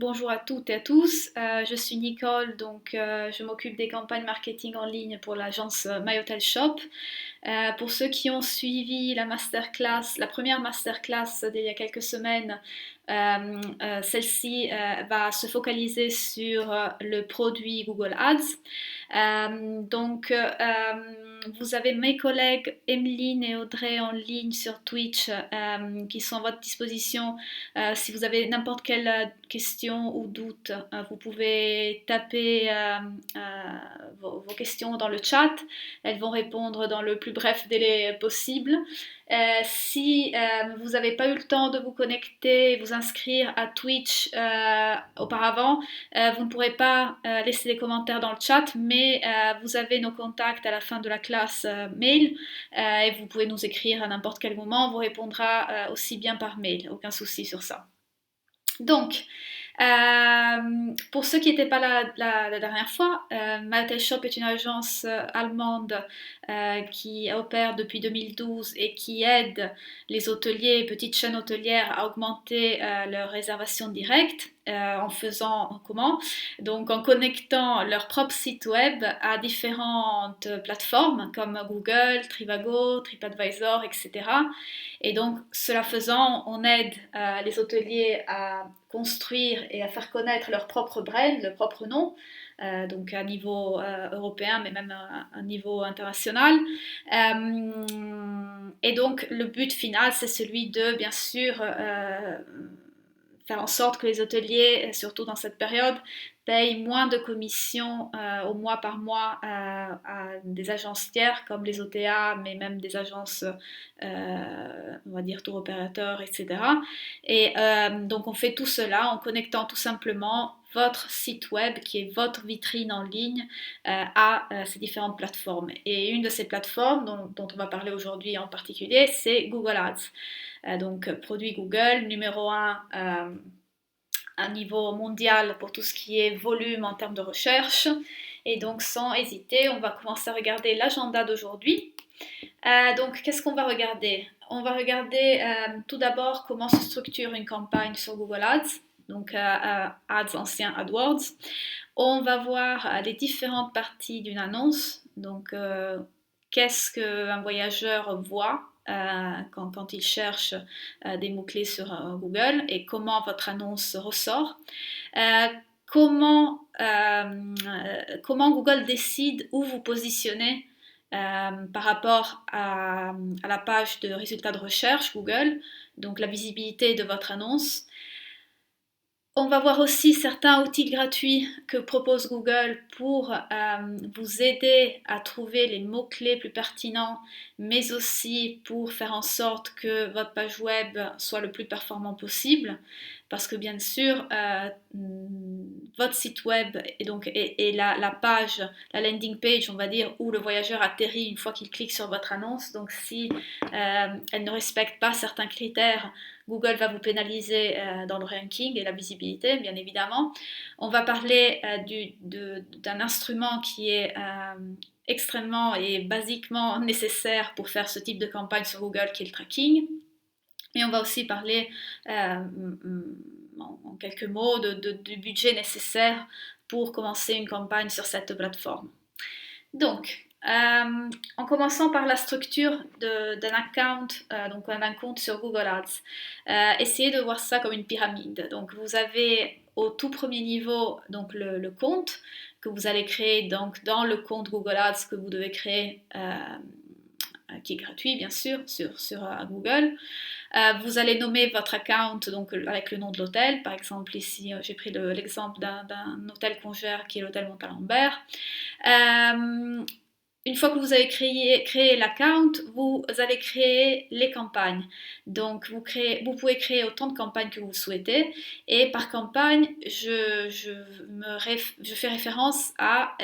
Bonjour à toutes et à tous. Je suis Nicole, je m'occupe des campagnes marketing en ligne pour l'agence My Hotel Shop. Pour ceux qui ont suivi la masterclass, la première masterclass d'il y a quelques semaines, celle-ci va se focaliser sur le produit Google Ads. Vous avez mes collègues Emeline et Audrey en ligne sur Twitch qui sont à votre disposition. Si vous avez n'importe quelle question ou doute, vous pouvez taper vos questions dans le chat. Elles vont répondre dans le plus bref délai possible. Si vous n'avez pas eu le temps de vous connecter, vous inscrire à Twitch auparavant, vous ne pourrez pas laisser des commentaires dans le chat, mais vous avez nos contacts à la fin de la classe mail et vous pouvez nous écrire à n'importe quel moment, on vous répondra aussi bien par mail, aucun souci sur ça. Donc, pour ceux qui n'étaient pas là la dernière fois, My Hotel Shop est une agence allemande qui opère depuis 2012 et qui aide les hôteliers et petites chaînes hôtelières à augmenter leurs réservations directes. En faisant comment? Donc en connectant leur propre site web à différentes plateformes comme Google, Trivago, TripAdvisor, etc. Et donc cela faisant, on aide les hôteliers à construire et à faire connaître leur propre brand, leur propre nom, donc à niveau européen, mais même à un niveau international. Et donc le but final, c'est celui de, bien sûr, faire en sorte que les hôteliers, surtout dans cette période, payent moins de commissions au mois par mois à des agences tiers comme les OTA, mais même des agences, on va dire tour opérateurs, etc. Et donc on fait tout cela en connectant tout simplement votre site web, qui est votre vitrine en ligne, à ces différentes plateformes. Et une de ces plateformes dont on va parler aujourd'hui en particulier, c'est Google Ads. Donc produit Google, numéro 1 à niveau mondial pour tout ce qui est volume en termes de recherche. Et donc sans hésiter, on va commencer à regarder l'agenda d'aujourd'hui. Donc qu'est-ce qu'on va regarder? On va regarder tout d'abord comment se structure une campagne sur Google Ads, donc Ads ancien AdWords. On va voir les différentes parties d'une annonce, donc qu'est-ce qu'un voyageur voit quand il cherche des mots-clés sur Google et comment votre annonce ressort. Comment Google décide où vous positionnez par rapport à la page de résultats de recherche Google, donc la visibilité de votre annonce. On va voir aussi certains outils gratuits que propose Google pour vous aider à trouver les mots-clés plus pertinents, mais aussi pour faire en sorte que votre page web soit le plus performant possible. Parce que bien sûr, votre site web et la page, la landing page, on va dire, où le voyageur atterrit une fois qu'il clique sur votre annonce. Donc si elle ne respecte pas certains critères, Google va vous pénaliser dans le ranking et la visibilité, bien évidemment. On va parler d'un instrument qui est extrêmement et basiquement nécessaire pour faire ce type de campagne sur Google, qui est le tracking. Et on va aussi parler en quelques mots du budget nécessaire pour commencer une campagne sur cette plateforme. Donc, en commençant par la structure d'un account, donc d'un compte sur Google Ads, essayez de voir ça comme une pyramide. Donc, vous avez au tout premier niveau donc le compte que vous allez créer donc, dans le compte Google Ads que vous devez créer, qui est gratuit bien sûr sur Google. Vous allez nommer votre account donc avec le nom de l'hôtel. Par exemple, ici, j'ai pris l'exemple d'un hôtel Congère qui est l'hôtel Montalembert. Une fois que vous avez créé l'account, vous allez créer les campagnes. Donc, vous pouvez créer autant de campagnes que vous souhaitez. Et par campagne, je fais référence à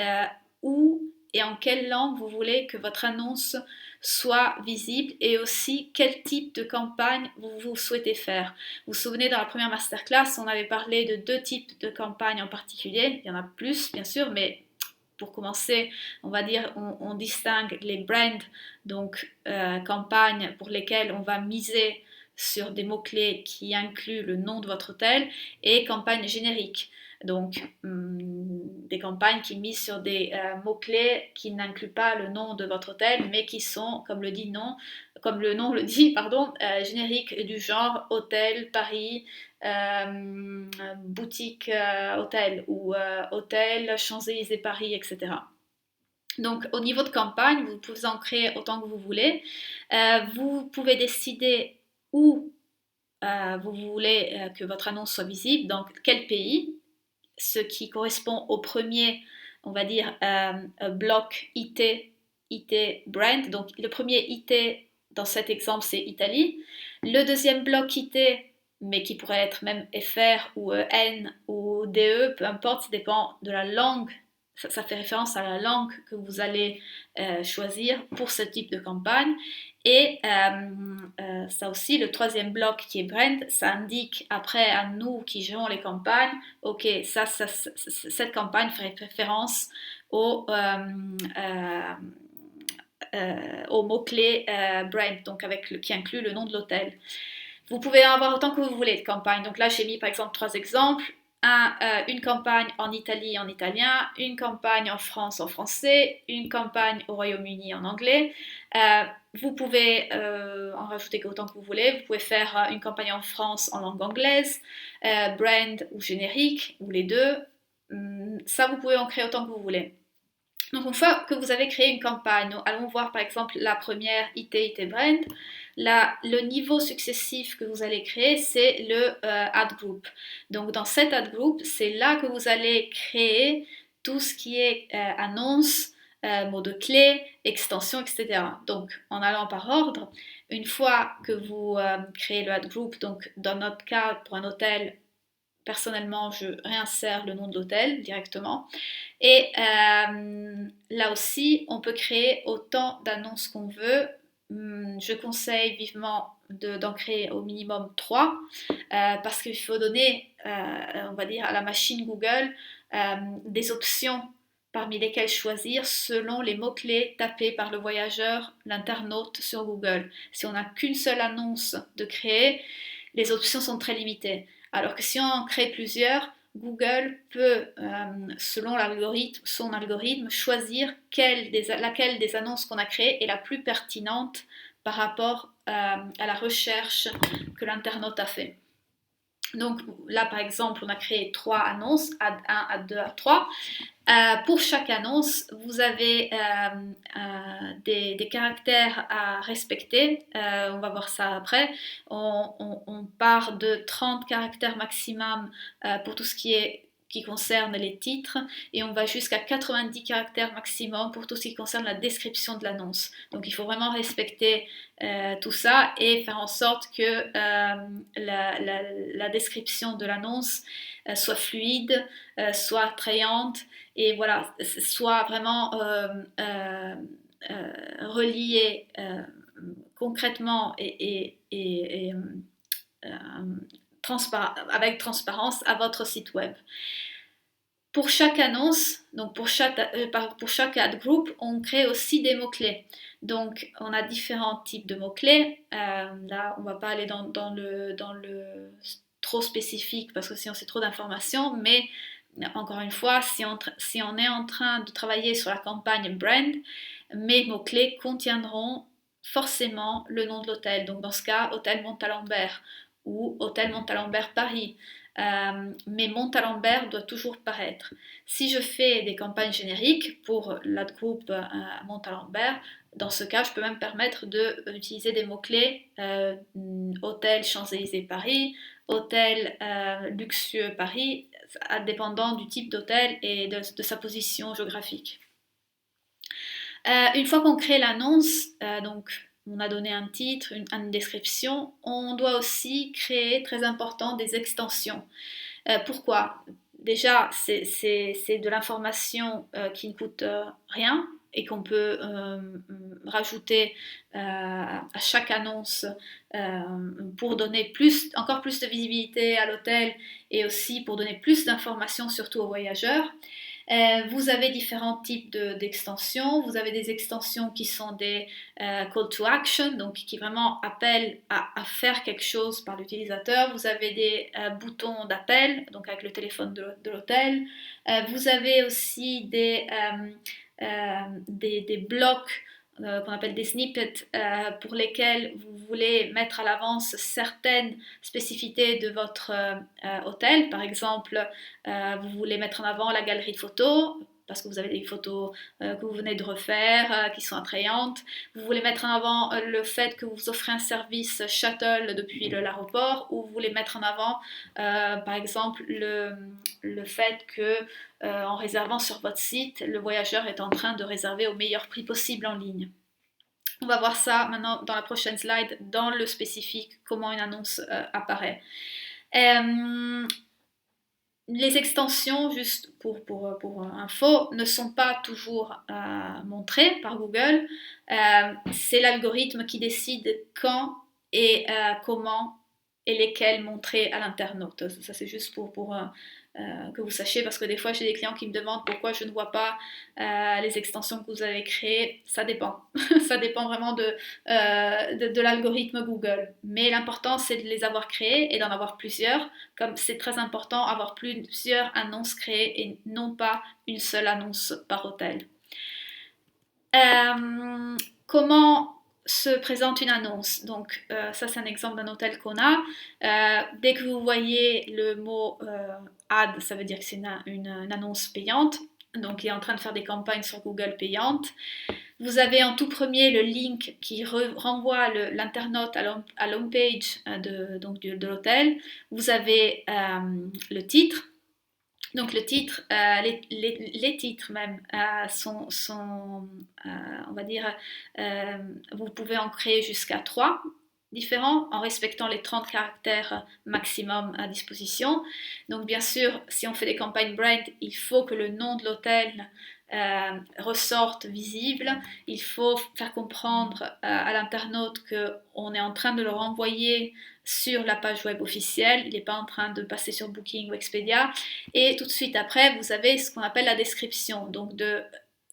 où et en quelle langue vous voulez que votre annonce soit visible et aussi quel type de campagne vous souhaitez faire. Vous vous souvenez, dans la première masterclass, on avait parlé de 2 types de campagnes en particulier. Il y en a plus, bien sûr, mais pour commencer, on va dire, on distingue les brands, donc campagnes pour lesquelles on va miser sur des mots-clés qui incluent le nom de votre hôtel et campagne générique. Donc, des campagnes qui misent sur des mots-clés qui n'incluent pas le nom de votre hôtel, mais qui sont, comme le nom le dit, pardon, génériques du genre hôtel Paris, boutique hôtel ou hôtel Champs-Élysées Paris, etc. Donc, au niveau de campagne, vous pouvez en créer autant que vous voulez. Vous pouvez décider où vous voulez que votre annonce soit visible, dans quel pays, ce qui correspond au premier, on va dire, bloc IT brand. Donc, le premier IT dans cet exemple, c'est Italie. Le deuxième bloc IT, mais qui pourrait être même FR ou N ou DE, peu importe, ça dépend de la langue. Ça fait référence à la langue que vous allez choisir pour ce type de campagne. Et ça aussi, le troisième bloc qui est brand, ça indique après à nous qui gérons les campagnes, ok, cette campagne ferait référence au mot-clé brand, donc qui inclut le nom de l'hôtel. Vous pouvez en avoir autant que vous voulez de campagnes. Donc là, j'ai mis par exemple 3 exemples. Une campagne en Italie en italien, une campagne en France en français, une campagne au Royaume-Uni en anglais. Vous pouvez en rajouter autant que vous voulez. Vous pouvez faire une campagne en France en langue anglaise, brand ou générique, ou les deux. Ça, vous pouvez en créer autant que vous voulez. Donc une fois que vous avez créé une campagne, allons voir par exemple la première IT Brand. Là, le niveau successif que vous allez créer, c'est le ad group. Donc dans cet ad group, c'est là que vous allez créer tout ce qui est annonce, mots de clé, extension, etc. Donc en allant par ordre, une fois que vous créez le ad group, donc dans notre cas pour un hôtel, personnellement je réinsère le nom de l'hôtel directement. Et là aussi, on peut créer autant d'annonces qu'on veut. Je conseille vivement d'en créer au minimum 3 parce qu'il faut donner, on va dire, à la machine Google des options parmi lesquelles choisir selon les mots-clés tapés par le voyageur, l'internaute sur Google. Si on n'a qu'une seule annonce de créer, les options sont très limitées. Alors que si on en crée plusieurs, Google peut, selon son algorithme, choisir laquelle des annonces qu'on a créées est la plus pertinente par rapport à la recherche que l'internaute a fait. Donc là, par exemple, on a créé 3 annonces, ad 1, ad 2, ad 3. Pour chaque annonce, vous avez des caractères à respecter. On va voir ça après. On part de 30 caractères maximum pour tout ce qui concerne les titres et on va jusqu'à 90 caractères maximum pour tout ce qui concerne la description de l'annonce. Donc il faut vraiment respecter tout ça et faire en sorte que la description de l'annonce soit fluide, soit attrayante et voilà, soit vraiment relié concrètement et avec transparence à votre site web. Pour chaque annonce, donc pour chaque ad group, on crée aussi des mots-clés. Donc on a différents types de mots-clés. Là, on ne va pas aller dans le trop spécifique parce que sinon c'est trop d'informations, mais encore une fois, si on est en train de travailler sur la campagne brand, mes mots-clés contiendront forcément le nom de l'hôtel. Donc dans ce cas, hôtel Montalembert ou hôtel Montalembert Paris. Mais Montalembert doit toujours paraître. Si je fais des campagnes génériques pour l'ad group Montalembert, dans ce cas, je peux même permettre d'utiliser des mots-clés hôtel Champs-Élysées Paris, hôtel luxueux Paris, dépendant du type d'hôtel et de sa position géographique. Une fois qu'on crée l'annonce, donc on a donné un titre, une description, on doit aussi créer, très important, des extensions. Pourquoi ? déjà, c'est de l'information qui ne coûte rien et qu'on peut rajouter à chaque annonce pour donner encore plus de visibilité à l'hôtel et aussi pour donner plus d'informations surtout aux voyageurs. Vous avez différents types d'extensions. Vous avez des extensions qui sont des call to action, donc qui vraiment appellent à faire quelque chose par l'utilisateur. Vous avez des boutons d'appel, donc avec le téléphone de l'hôtel. Vous avez aussi des blocs qu'on appelle des snippets pour lesquels vous voulez mettre à l'avance certaines spécificités de votre hôtel. Par exemple, vous voulez mettre en avant la galerie de photos parce que vous avez des photos que vous venez de refaire qui sont attrayantes. Vous voulez mettre en avant le fait que vous offrez un service shuttle depuis l'aéroport, ou vous voulez mettre en avant par exemple le fait que en réservant sur votre site, le voyageur est en train de réserver au meilleur prix possible en ligne. On va voir ça maintenant dans la prochaine slide, dans le spécifique, comment une annonce apparaît. Les extensions, juste pour info, ne sont pas toujours montrées par Google. C'est l'algorithme qui décide quand et comment et lesquels montrer à l'internaute. Ça, c'est juste pour que vous sachiez, parce que des fois, j'ai des clients qui me demandent pourquoi je ne vois pas les extensions que vous avez créées. Ça dépend. Ça dépend vraiment de l'algorithme Google. Mais l'important, c'est de les avoir créées et d'en avoir plusieurs. Comme c'est très important, avoir plusieurs annonces créées et non pas une seule annonce par hôtel. Comment se présente une annonce? Donc ça, c'est un exemple d'un hôtel qu'on a. Dès que vous voyez le mot ad, ça veut dire que c'est une annonce payante. Donc il est en train de faire des campagnes sur Google payantes. Vous avez en tout premier le link qui renvoie l'internaute à l'homepage de l'hôtel. Vous avez le titre. Donc le titre, les titres même sont on va dire, vous pouvez en créer jusqu'à 3 différents en respectant les 30 caractères maximum à disposition. Donc bien sûr, si on fait des campagnes brand, il faut que le nom de l'hôtel ressorte visible. Il faut faire comprendre à l'internaute qu'on est en train de le renvoyer sur la page web officielle, il n'est pas en train de passer sur Booking ou Expedia. Et tout de suite après, vous avez ce qu'on appelle la description, donc de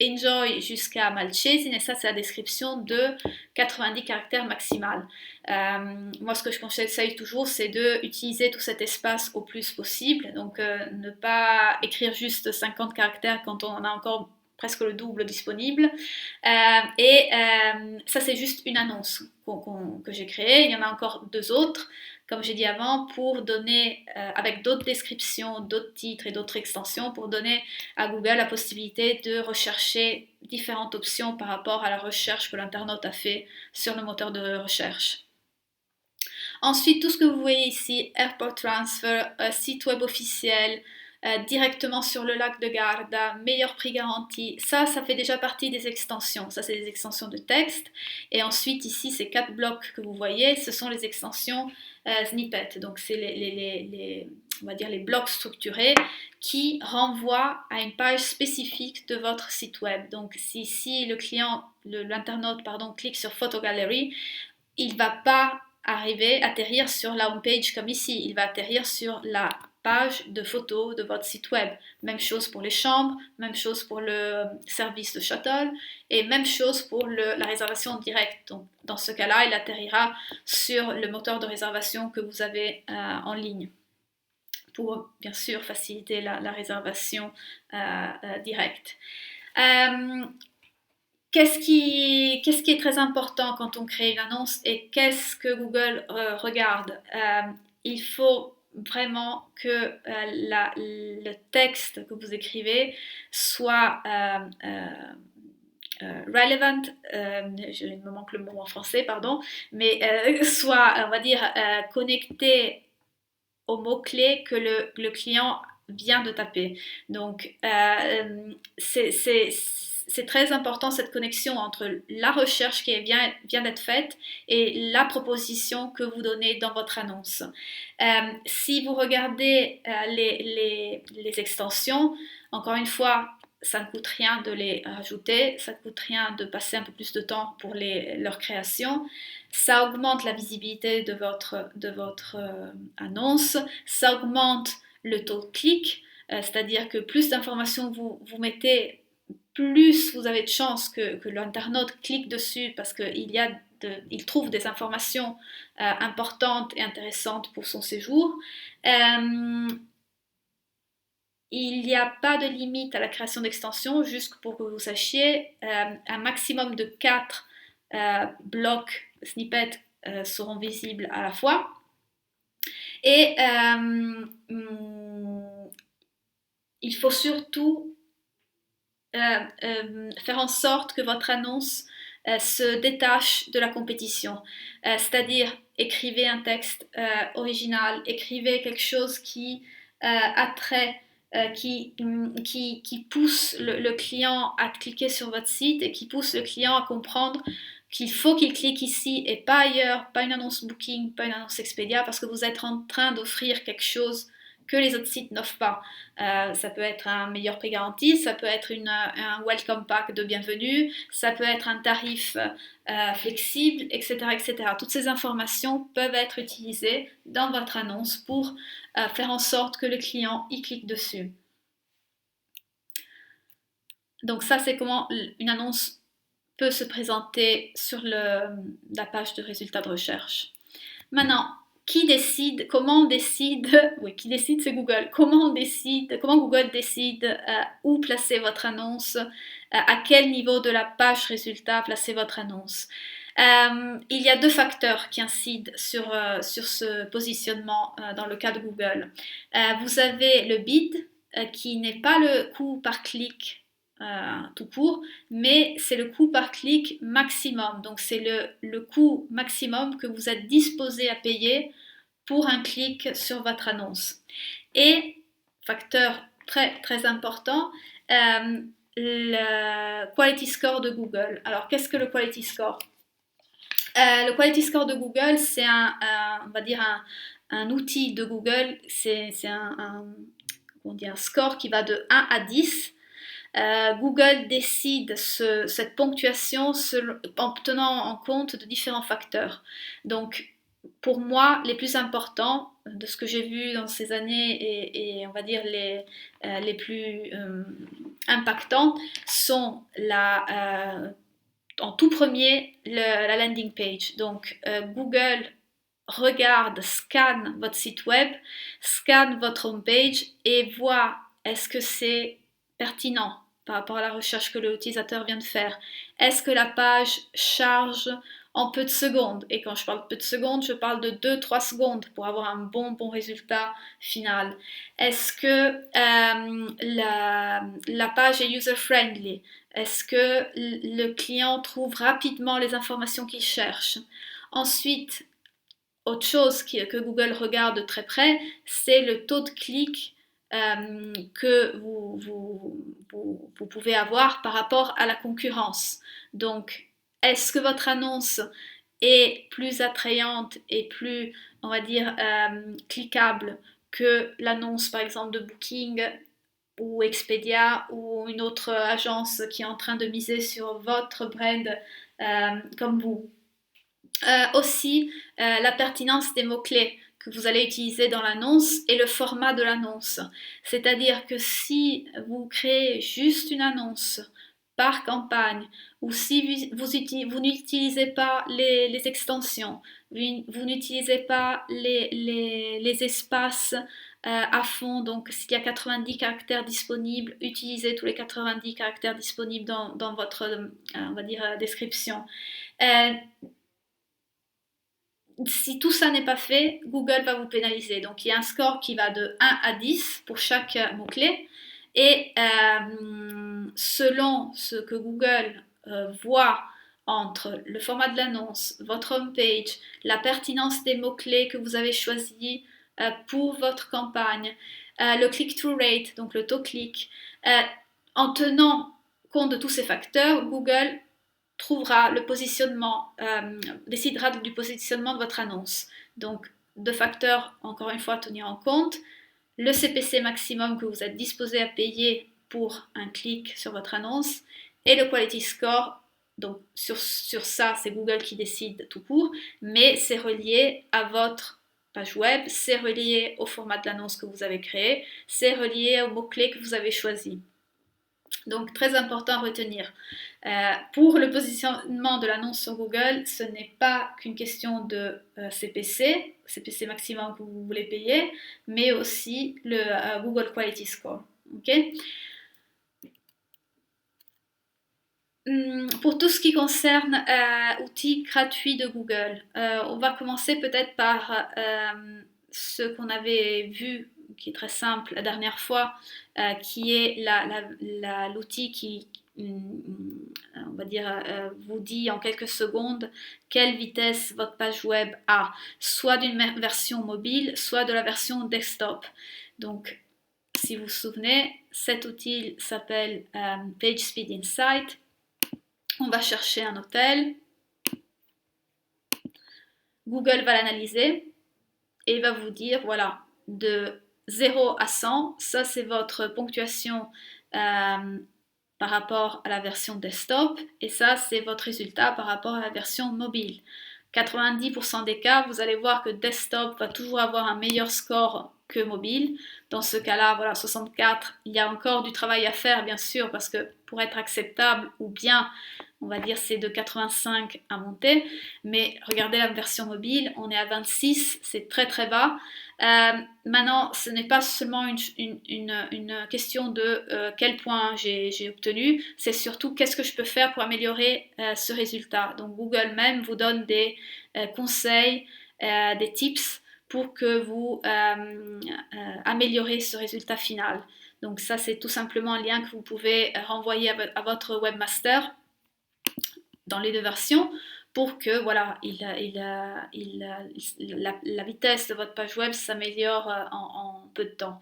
Enjoy jusqu'à Malchesine, et ça c'est la description de 90 caractères maximal. Moi ce que je conseille toujours, c'est d'utiliser tout cet espace au plus possible, donc ne pas écrire juste 50 caractères quand on en a encore presque le double disponible. Ça c'est juste une annonce que j'ai créée. Il y en a encore 2 autres, comme j'ai dit avant, pour donner, avec d'autres descriptions, d'autres titres et d'autres extensions, pour donner à Google la possibilité de rechercher différentes options par rapport à la recherche que l'internaute a fait sur le moteur de recherche. Ensuite, tout ce que vous voyez ici, Airport Transfer, site web officiel, directement sur le lac de Garda, meilleur prix garanti, ça fait déjà partie des extensions. Ça, c'est des extensions de texte. Et ensuite, ici, ces 4 blocs que vous voyez, ce sont les extensions snippets. Donc, c'est on va dire les blocs structurés qui renvoient à une page spécifique de votre site web. Donc, si le client, l'internaute, clique sur Photo Gallery, il ne va pas atterrir sur la homepage comme ici. Il va atterrir sur la page de photos de votre site web. Même chose pour les chambres, même chose pour le service de shuttle et même chose pour la réservation directe. Donc, dans ce cas-là, il atterrira sur le moteur de réservation que vous avez en ligne pour bien sûr faciliter la réservation directe. Qu'est-ce qui est très important quand on crée une annonce et qu'est-ce que Google regarde? Il faut vraiment que le texte que vous écrivez soit relevant, il me manque le mot en français, pardon, mais soit, on va dire, connecté aux mots-clés que le client vient de taper. Donc, c'est très important cette connexion entre la recherche qui vient d'être faite et la proposition que vous donnez dans votre annonce. Si vous regardez les extensions, encore une fois, ça ne coûte rien de les rajouter, ça ne coûte rien de passer un peu plus de temps pour leur création. Ça augmente la visibilité de votre annonce, ça augmente le taux de clic, c'est-à-dire que plus d'informations vous mettez, plus vous avez de chances que l'internaute clique dessus parce qu'il trouve des informations importantes et intéressantes pour son séjour. Il n'y a pas de limite à la création d'extensions, juste pour que vous sachiez, un maximum de 4 blocs, snippets seront visibles à la fois. Et il faut surtout faire en sorte que votre annonce se détache de la compétition. C'est-à-dire, écrivez un texte original, écrivez quelque chose qui attrait, qui pousse le client à cliquer sur votre site et qui pousse le client à comprendre qu'il faut qu'il clique ici et pas ailleurs, pas une annonce Booking, pas une annonce Expedia, parce que vous êtes en train d'offrir quelque chose que les autres sites n'offrent pas. Ça peut être un meilleur prix garanti, ça peut être un welcome pack de bienvenue, ça peut être un tarif flexible, etc., etc. Toutes ces informations peuvent être utilisées dans votre annonce pour faire en sorte que le client y clique dessus. Donc ça, c'est comment une annonce peut se présenter sur la page de résultats de recherche. Maintenant, comment on décide, oui, qui décide, c'est Google. Comment Google décide où placer votre annonce, à quel niveau de la page résultat placer votre annonce. Il y a 2 facteurs qui incident sur ce positionnement dans le cas de Google. Vous avez le bid, qui n'est pas le coût par clic tout court, mais c'est le coût par clic maximum. Donc c'est le coût maximum que vous êtes disposé à payer pour un clic sur votre annonce. Et, facteur très très important, le quality score de Google. Alors qu'est-ce que le quality score? Le quality score de Google, c'est on va dire un outil de Google, c'est un score qui va de 1 à 10. Google décide cette ponctuation en tenant en compte de différents facteurs. Donc, pour moi, les plus importants de ce que j'ai vu dans ces années et on va dire les plus impactants sont en tout premier la landing page. Donc, Google regarde, scanne votre site web, scanne votre homepage et voit est-ce que c'est pertinent par rapport à la recherche que l'utilisateur vient de faire. Est-ce que la page charge en peu de secondes? Et quand je parle de peu de secondes, je parle de 2-3 secondes pour avoir un bon résultat final. Est-ce que la page est user-friendly? Est-ce que le client trouve rapidement les informations qu'il cherche? Ensuite, autre chose que Google regarde de très près, c'est le taux de clic que vous pouvez avoir par rapport à la concurrence. Donc, est-ce que votre annonce est plus attrayante et plus, on va dire, cliquable que l'annonce, par exemple, de Booking ou Expedia ou une autre agence qui est en train de miser sur votre brand comme vous? Aussi, la pertinence des mots-clés que vous allez utiliser dans l'annonce et le format de l'annonce. C'est-à-dire que si vous créez juste une annonce par campagne ou si vous n'utilisez pas les extensions, vous n'utilisez pas les espaces à fond, donc s'il y a 90 caractères disponibles, utilisez tous les 90 caractères disponibles dans votre on va dire, description. Si tout ça n'est pas fait, Google va vous pénaliser. Donc il y a un score qui va de 1 à 10 pour chaque mot-clé. Et selon ce que Google voit entre le format de l'annonce, votre homepage, la pertinence des mots-clés que vous avez choisis pour votre campagne, le click-through rate, donc le taux clic, en tenant compte de tous ces facteurs, Google trouvera le positionnement, décidera du positionnement de votre annonce. Donc, deux facteurs, encore une fois, à tenir en compte. Le CPC maximum que vous êtes disposé à payer pour un clic sur votre annonce et le quality score. Donc, sur ça, c'est Google qui décide tout court, mais c'est relié à votre page web, c'est relié au format de l'annonce que vous avez créé, c'est relié aux mots-clés que vous avez choisis. Donc, très important à retenir. Pour le positionnement de l'annonce sur Google, ce n'est pas qu'une question de CPC, CPC maximum que vous voulez payer, mais aussi le Google Quality Score. Okay. Pour tout ce qui concerne outils gratuits de Google, on va commencer peut-être par ce qu'on avait vu, qui est très simple la dernière fois, qui est l'outil qui, on va dire, vous dit en quelques secondes quelle vitesse votre page web a, soit d'une version mobile, soit de la version desktop. Donc, si vous vous souvenez, cet outil s'appelle PageSpeed Insight. On va chercher un hôtel. Google va l'analyser et va vous dire, voilà, de 0 à 100, ça c'est votre ponctuation par rapport à la version desktop et ça c'est votre résultat par rapport à la version mobile. 90% des cas, vous allez voir que desktop va toujours avoir un meilleur score que mobile. Dans ce cas-là, voilà, 64, il y a encore du travail à faire bien sûr parce que pour être acceptable ou bien, on va dire c'est de 85 à monter, mais regardez la version mobile, on est à 26, c'est très très bas. Maintenant, ce n'est pas seulement une question de quel point j'ai obtenu, c'est surtout qu'est-ce que je peux faire pour améliorer ce résultat. Donc Google même vous donne des conseils, des tips pour que vous améliorez ce résultat final. Donc ça, c'est tout simplement un lien que vous pouvez renvoyer à votre webmaster dans les deux versions pour que voilà, la vitesse de votre page web s'améliore en peu de temps.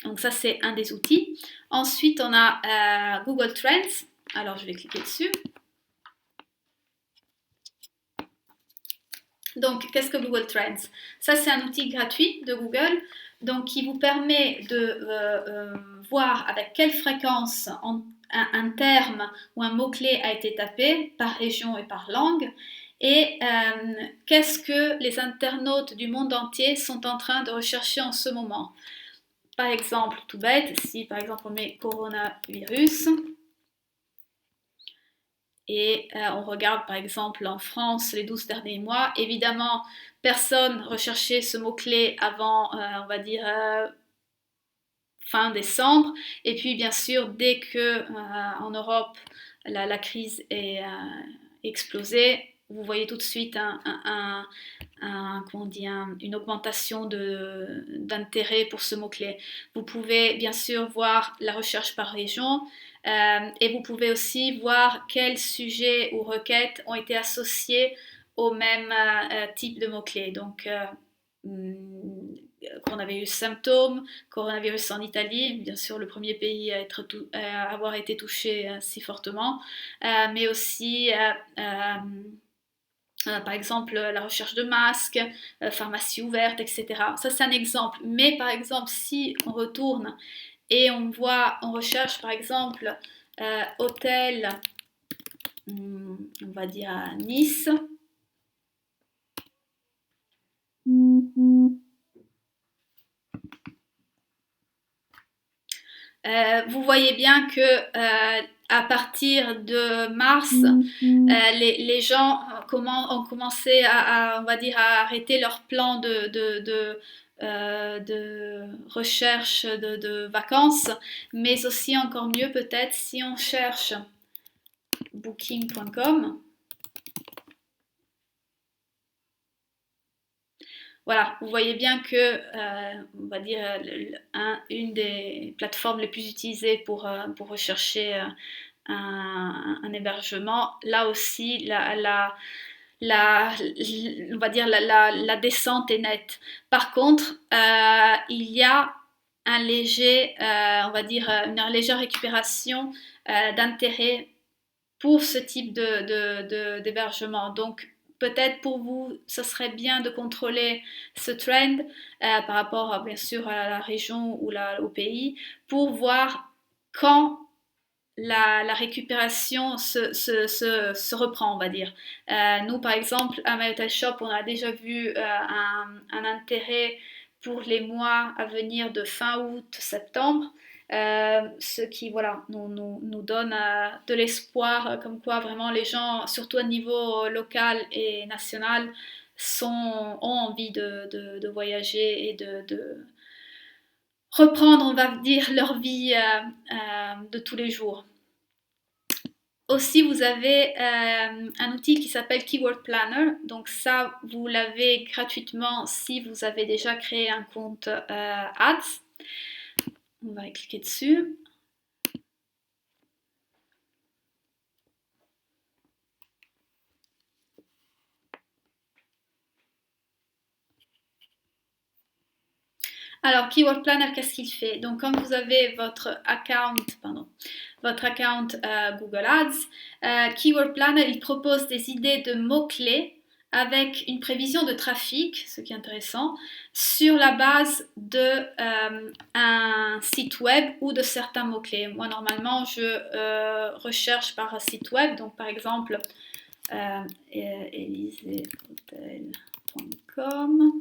Donc ça, c'est un des outils. Ensuite, on a Google Trends. Alors, je vais cliquer dessus. Donc, qu'est-ce que Google Trends? Ça, c'est un outil gratuit de Google, donc qui vous permet de voir avec quelle fréquence un terme ou un mot-clé a été tapé par région et par langue, et qu'est-ce que les internautes du monde entier sont en train de rechercher en ce moment. Par exemple, tout bête, si par exemple on met coronavirus, et on regarde par exemple en France les 12 derniers mois, évidemment personne recherchait ce mot-clé avant, on va dire, fin décembre, et puis bien sûr dès que en Europe la crise est explosée, vous voyez tout de suite une augmentation d'intérêt pour ce mot-clé. Vous pouvez bien sûr voir la recherche par région, et vous pouvez aussi voir quels sujets ou requêtes ont été associés au même type de mots-clés. Donc, coronavirus symptômes, coronavirus en Italie, bien sûr le premier pays à avoir été touché si fortement, mais aussi par exemple la recherche de masques, pharmacie ouverte, etc. Ça c'est un exemple. Mais par exemple, si on retourne et on recherche par exemple hôtel, on va dire à Nice. Vous voyez bien que à partir de mars, les gens ont commencé on va dire, à arrêter leur plan de recherche de vacances, mais aussi encore mieux peut-être si on cherche booking.com. Voilà, vous voyez bien que, on va dire, une des plateformes les plus utilisées pour rechercher un hébergement, là aussi, on va dire la descente est nette. Par contre, il y a un léger, on va dire, une légère récupération d'intérêt pour ce type d'hébergement. Donc, peut-être pour vous, ce serait bien de contrôler ce trend par rapport, bien sûr, à la région ou au pays, pour voir quand la récupération se reprend, on va dire. Nous, par exemple, à My Hotel Shop, on a déjà vu un intérêt pour les mois à venir de fin août, septembre. Ce qui voilà, nous donne de l'espoir, comme quoi vraiment les gens, surtout à niveau local et national, ont envie de voyager et de reprendre, on va dire, leur vie de tous les jours. Aussi, vous avez un outil qui s'appelle Keyword Planner. Donc ça, vous l'avez gratuitement si vous avez déjà créé un compte Ads. On va cliquer dessus. Alors, Keyword Planner, qu'est-ce qu'il fait? Donc, quand vous avez votre account Google Ads, Keyword Planner, il propose des idées de mots-clés avec une prévision de trafic, ce qui est intéressant, sur la base d'un site web ou de certains mots-clés. Moi, normalement, je recherche par un site web, donc par exemple, elisehotel.com,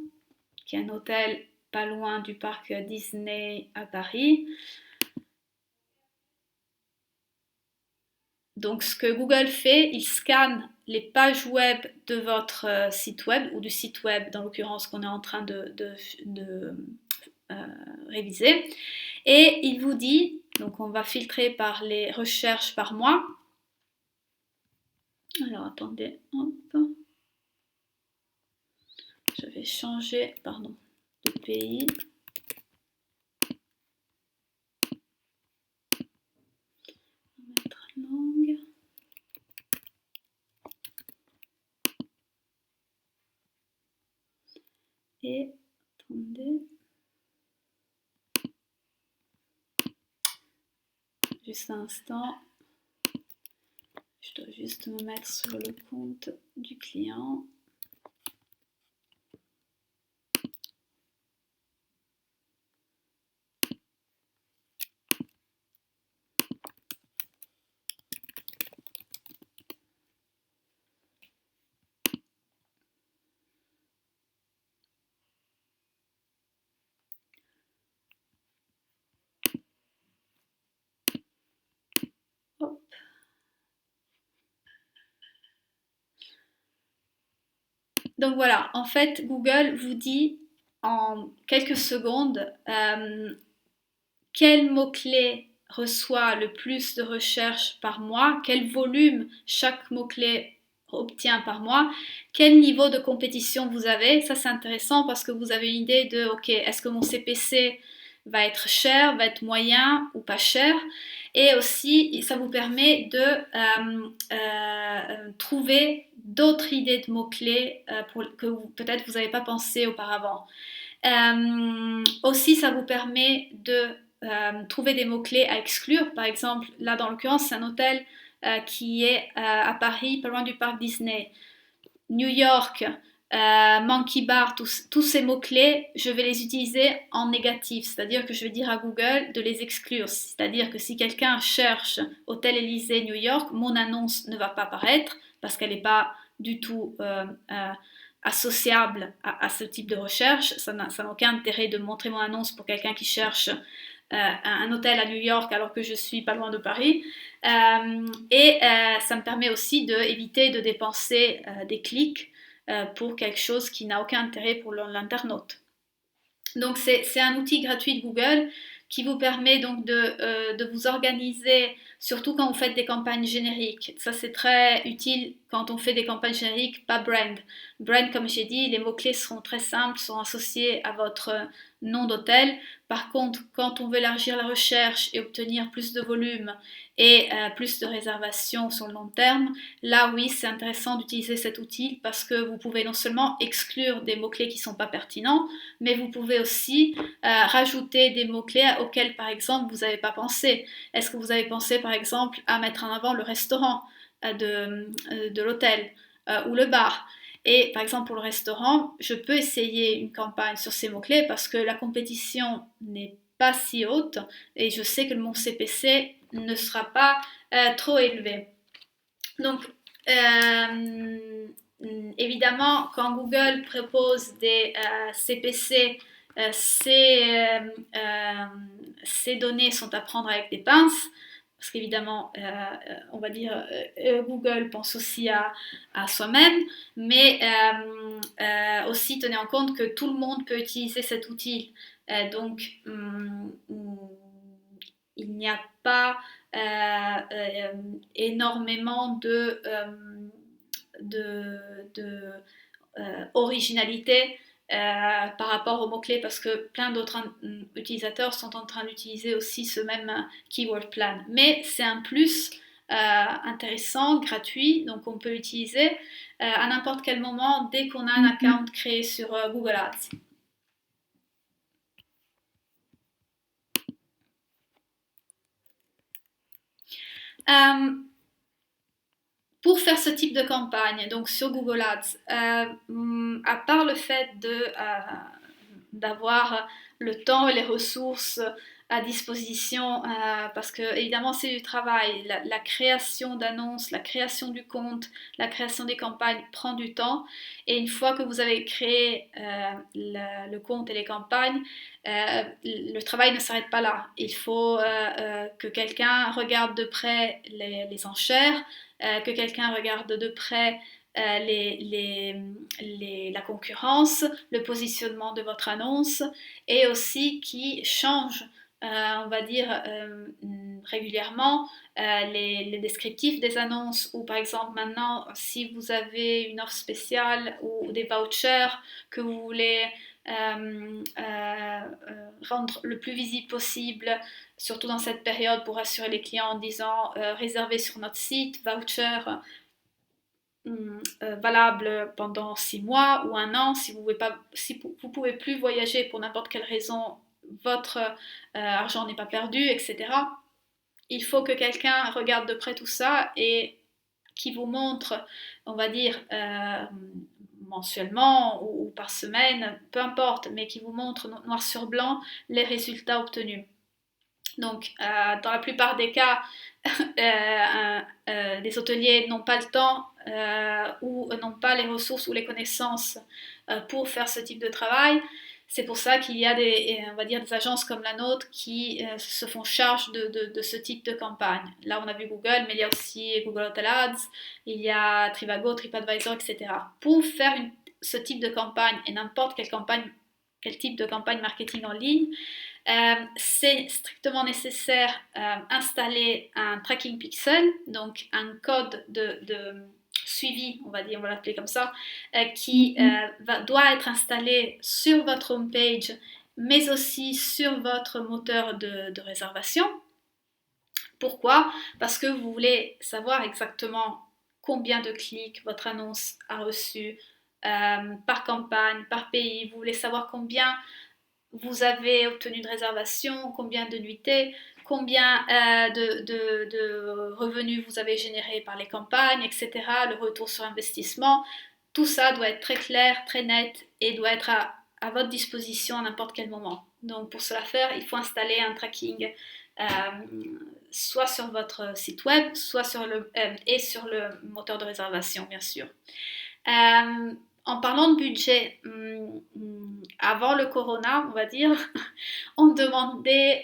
qui est un hôtel pas loin du parc Disney à Paris. Donc ce que Google fait, il scanne les pages web de votre site web, ou du site web dans l'occurrence qu'on est en train de réviser, et il vous dit, donc on va filtrer par les recherches par mois. Alors attendez, hop. Je vais changer, de pays. Mettre langue. Et attendez. Juste un instant. Je dois juste me mettre sur le compte du client. Hop. Donc voilà, en fait, Google vous dit en quelques secondes quel mot-clé reçoit le plus de recherches par mois, quel volume chaque mot-clé obtient par mois, quel niveau de compétition vous avez. Ça, c'est intéressant parce que vous avez une idée de, ok, est-ce que mon CPC va être cher, va être moyen ou pas cher. Et aussi, ça vous permet de trouver d'autres idées de mots-clés que peut-être vous n'avez pas pensé auparavant. Aussi, ça vous permet de trouver des mots-clés à exclure. Par exemple, là, dans l'occurrence, c'est un hôtel qui est à Paris, pas loin du parc Disney. New York, Monkey Bar, tous ces mots-clés, je vais les utiliser en négatif, c'est-à-dire que je vais dire à Google de les exclure. C'est-à-dire que si quelqu'un cherche Hôtel Élysée New York, mon annonce ne va pas apparaître parce qu'elle n'est pas du tout associable à ce type de recherche. Ça n'a aucun intérêt de montrer mon annonce pour quelqu'un qui cherche un hôtel à New York alors que je suis pas loin de Paris. Ça me permet aussi d'éviter de dépenser des clics pour quelque chose qui n'a aucun intérêt pour l'internaute. Donc c'est un outil gratuit de Google qui vous permet donc de vous organiser, surtout quand vous faites des campagnes génériques. Ça c'est très utile quand on fait des campagnes génériques, pas brand. Brand, comme j'ai dit, les mots-clés seront très simples, sont associés à votre nom d'hôtel. Par contre, quand on veut élargir la recherche et obtenir plus de volume et plus de réservations sur le long terme, là oui, c'est intéressant d'utiliser cet outil parce que vous pouvez non seulement exclure des mots-clés qui ne sont pas pertinents, mais vous pouvez aussi rajouter des mots-clés auxquels, par exemple, vous n'avez pas pensé. Est-ce que vous avez pensé, par exemple, à mettre en avant le restaurant de l'hôtel ou le bar? Et par exemple, pour le restaurant, je peux essayer une campagne sur ces mots-clés parce que la compétition n'est pas si haute et je sais que mon CPC ne sera pas trop élevé. Donc, évidemment, quand Google propose des CPC, ces données sont à prendre avec des pinces, parce qu'évidemment, on va dire, Google pense aussi à soi-même, mais aussi tenez en compte que tout le monde peut utiliser cet outil. Donc, il n'y a pas énormément de, de originalité par rapport aux mots-clés parce que plein d'autres utilisateurs sont en train d'utiliser aussi ce même keyword plan. Mais c'est un plus intéressant, gratuit, donc on peut l'utiliser à n'importe quel moment dès qu'on a un account créé sur Google Ads. Pour faire ce type de campagne, donc sur Google Ads, à part le fait d'avoir le temps et les ressources à disposition, parce que évidemment c'est du travail, la création d'annonces, la création du compte, la création des campagnes prend du temps, et une fois que vous avez créé le compte et les campagnes, le travail ne s'arrête pas là. Il faut que quelqu'un regarde de près les enchères, que quelqu'un regarde de près la concurrence, le positionnement de votre annonce et aussi qui change, on va dire, régulièrement les descriptifs des annonces ou par exemple maintenant si vous avez une offre spéciale ou des vouchers que vous voulez rendre le plus visible possible, surtout dans cette période pour rassurer les clients en disant réservez sur notre site, voucher valable pendant 6 mois ou un an, si vous pouvez plus voyager pour n'importe quelle raison, votre argent n'est pas perdu, etc. Il faut que quelqu'un regarde de près tout ça et qui vous montre, on va dire, mensuellement ou par semaine, peu importe, mais qui vous montre noir sur blanc les résultats obtenus. Donc, dans la plupart des cas, les hôteliers n'ont pas le temps ou n'ont pas les ressources ou les connaissances pour faire ce type de travail. C'est pour ça qu'il y a on va dire, des agences comme la nôtre qui se font charge de ce type de campagne. Là, on a vu Google, mais il y a aussi Google Hotel Ads, il y a Trivago, TripAdvisor, etc. Pour faire ce type de campagne et n'importe quel type de campagne marketing en ligne, c'est strictement nécessaire installer un tracking pixel, donc un code de suivi, on va l'appeler comme ça, qui doit être installé sur votre homepage, mais aussi sur votre moteur de réservation. Pourquoi? Parce que vous voulez savoir exactement combien de clics votre annonce a reçu par campagne, par pays. Vous voulez savoir combien vous avez obtenu de réservation, combien de nuitées, combien de revenus vous avez générés par les campagnes, etc., le retour sur investissement. Tout ça doit être très clair, très net et doit être à votre disposition à n'importe quel moment. Donc pour cela faire, il faut installer un tracking soit sur votre site web, soit sur sur le moteur de réservation, bien sûr. En parlant de budget, avant le corona, on va dire, on demandait,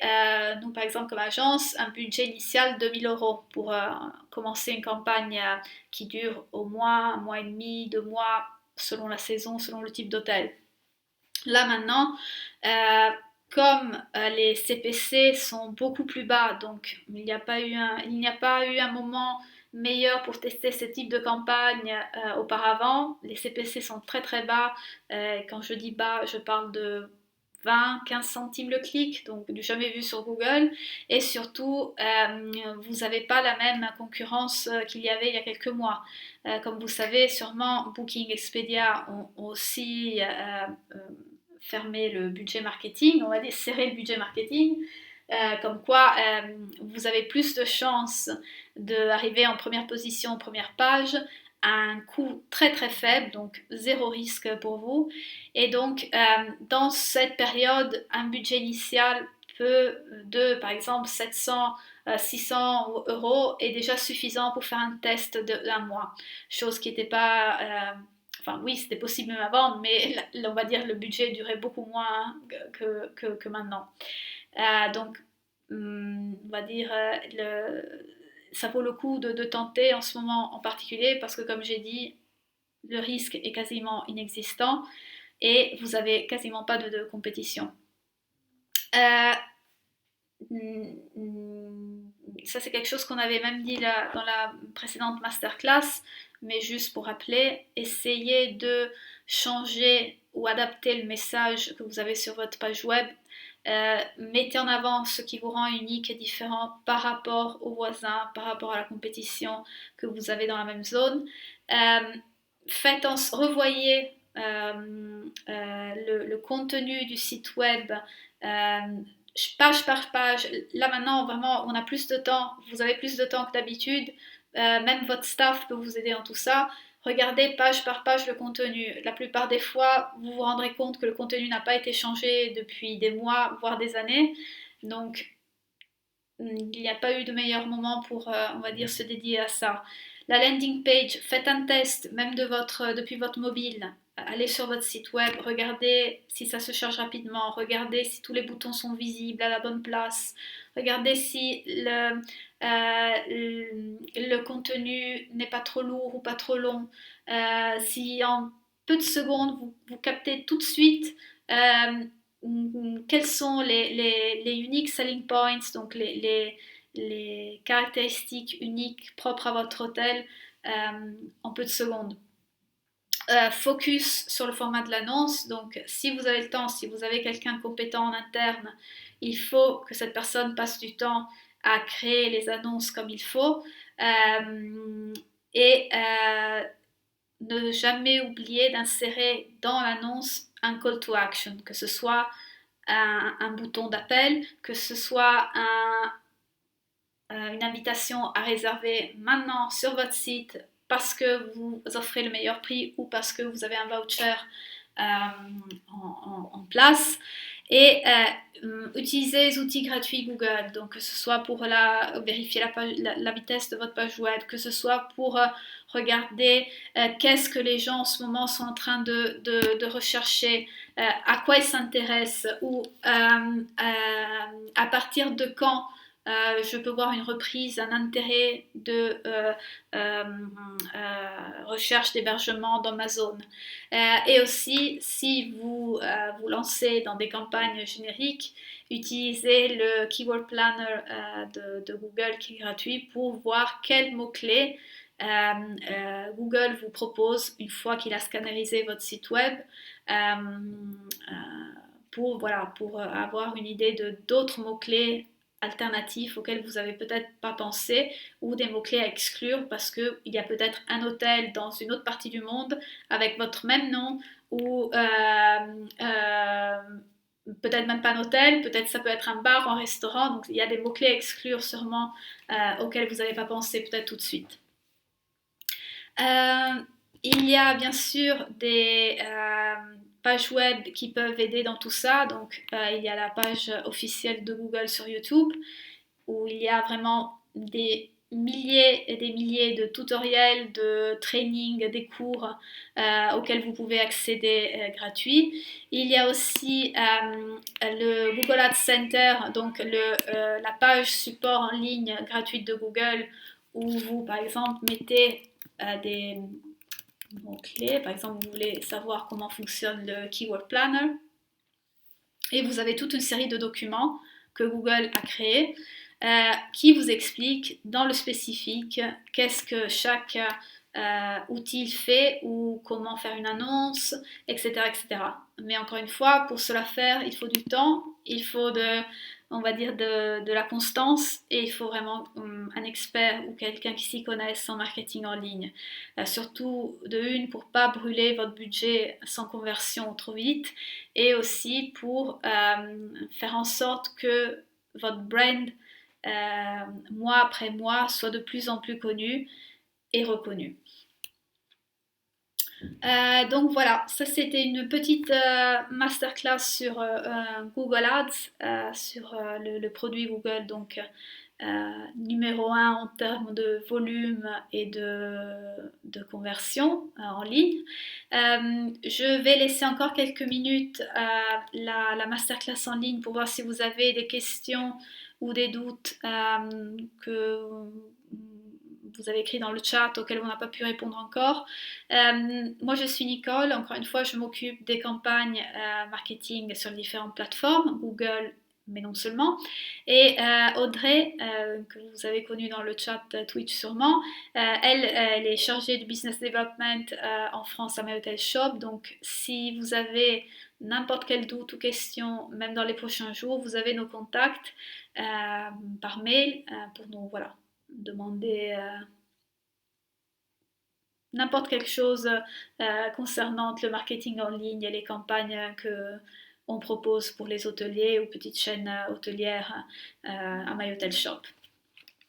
nous par exemple comme agence, un budget initial de 2 000 € pour commencer une campagne qui dure au moins 1 mois et demi, 2 mois, selon la saison, selon le type d'hôtel. Là maintenant, comme les CPC sont beaucoup plus bas, donc il n'y a pas eu un moment meilleur pour tester ce type de campagne auparavant. Les CPC sont très très bas. Quand je dis bas, je parle de 20-15 centimes le clic, donc du jamais vu sur Google. Et surtout, vous n'avez pas la même concurrence qu'il y avait il y a quelques mois. Comme vous savez, sûrement, Booking, Expedia ont aussi fermé le budget marketing, on va dire serrer le budget marketing. Comme quoi vous avez plus de chances d'arriver en première position, première page, à un coût très très faible, donc zéro risque pour vous. Et donc dans cette période, un budget initial de par exemple 700 600 euros est déjà suffisant pour faire un test d'un mois, chose qui n'était pas enfin oui, c'était possible même avant, mais on va dire le budget durait beaucoup moins que maintenant. Donc, on va dire, ça vaut le coup de tenter en ce moment en particulier parce que, comme j'ai dit, le risque est quasiment inexistant et vous avez quasiment pas de compétition. Euh, Ça, c'est quelque chose qu'on avait même dit dans la précédente masterclass, mais juste pour rappeler, essayez de changer ou adapter le message que vous avez sur votre page web. Mettez en avant ce qui vous rend unique et différent par rapport aux voisins, par rapport à la compétition que vous avez dans la même zone. Revoyez le contenu du site web page par page. Là maintenant, vraiment, on a plus de temps, vous avez plus de temps que d'habitude. Même votre staff peut vous aider en tout ça. Regardez page par page le contenu. La plupart des fois, vous vous rendrez compte que le contenu n'a pas été changé depuis des mois, voire des années. Donc, il n'y a pas eu de meilleur moment pour, on va dire, se dédier à ça. La landing page, faites un test, même depuis votre mobile. Allez sur votre site web, regardez si ça se charge rapidement, regardez si tous les boutons sont visibles à la bonne place, regardez si le contenu n'est pas trop lourd ou pas trop long, si en peu de secondes vous captez tout de suite quels sont les unique selling points, donc les caractéristiques uniques propres à votre hôtel en peu de secondes. Focus sur le format de l'annonce, donc si vous avez le temps, si vous avez quelqu'un compétent en interne, il faut que cette personne passe du temps à créer les annonces comme il faut et ne jamais oublier d'insérer dans l'annonce un call to action, que ce soit un bouton d'appel, que ce soit une invitation à réserver maintenant sur votre site parce que vous offrez le meilleur prix ou parce que vous avez un voucher en place. Et utilisez les outils gratuits Google, donc que ce soit pour vérifier la vitesse de votre page web, que ce soit pour regarder qu'est-ce que les gens en ce moment sont en train de rechercher, à quoi ils s'intéressent, ou à partir de quand je peux voir une reprise, un intérêt de recherche d'hébergement dans ma zone. Et aussi, si vous vous lancez dans des campagnes génériques, utilisez le Keyword Planner de Google qui est gratuit pour voir quels mots-clés Google vous propose une fois qu'il a scannerisé votre site web pour avoir une idée d'autres mots-clés alternatifs auxquels vous n'avez peut-être pas pensé ou des mots-clés à exclure parce qu'il y a peut-être un hôtel dans une autre partie du monde avec votre même nom ou peut-être même pas un hôtel, peut-être ça peut être un bar ou un restaurant, donc il y a des mots-clés à exclure sûrement auxquels vous n'avez pas pensé peut-être tout de suite. Il y a bien sûr des pages web qui peuvent aider dans tout ça. Donc, il y a la page officielle de Google sur YouTube où il y a vraiment des milliers et des milliers de tutoriels, de trainings, des cours auxquels vous pouvez accéder gratuits. Il y a aussi le Google Ads Center, donc la page support en ligne gratuite de Google où vous, par exemple, mettez des mots-clés. Par exemple, vous voulez savoir comment fonctionne le Keyword Planner. Et vous avez toute une série de documents que Google a créés qui vous expliquent dans le spécifique qu'est-ce que chaque outils il fait ou comment faire une annonce, etc., etc. Mais encore une fois, pour cela faire, il faut du temps, il faut on va dire de la constance et il faut vraiment un expert ou quelqu'un qui s'y connaisse en marketing en ligne. Surtout de une pour pas brûler votre budget sans conversion trop vite et aussi pour faire en sorte que votre brand mois après mois soit de plus en plus connu et reconnu. Donc voilà, ça c'était une petite masterclass sur Google Ads, sur le produit Google, donc numéro un en termes de volume et de conversion en ligne. Je vais laisser encore quelques minutes la masterclass en ligne pour voir si vous avez des questions ou des doutes que vous avez écrit dans le chat auxquels on n'a pas pu répondre encore. Moi, je suis Nicole. Encore une fois, je m'occupe des campagnes marketing sur les différentes plateformes, Google, mais non seulement. Et Audrey, que vous avez connue dans le chat Twitch sûrement, elle est chargée du business development en France à My Hotel Shop. Donc, si vous avez n'importe quel doute ou question, même dans les prochains jours, vous avez nos contacts par mail pour nous demander n'importe quelque chose concernant le marketing en ligne et les campagnes que on propose pour les hôteliers ou petites chaînes hôtelières à My Hotel Shop.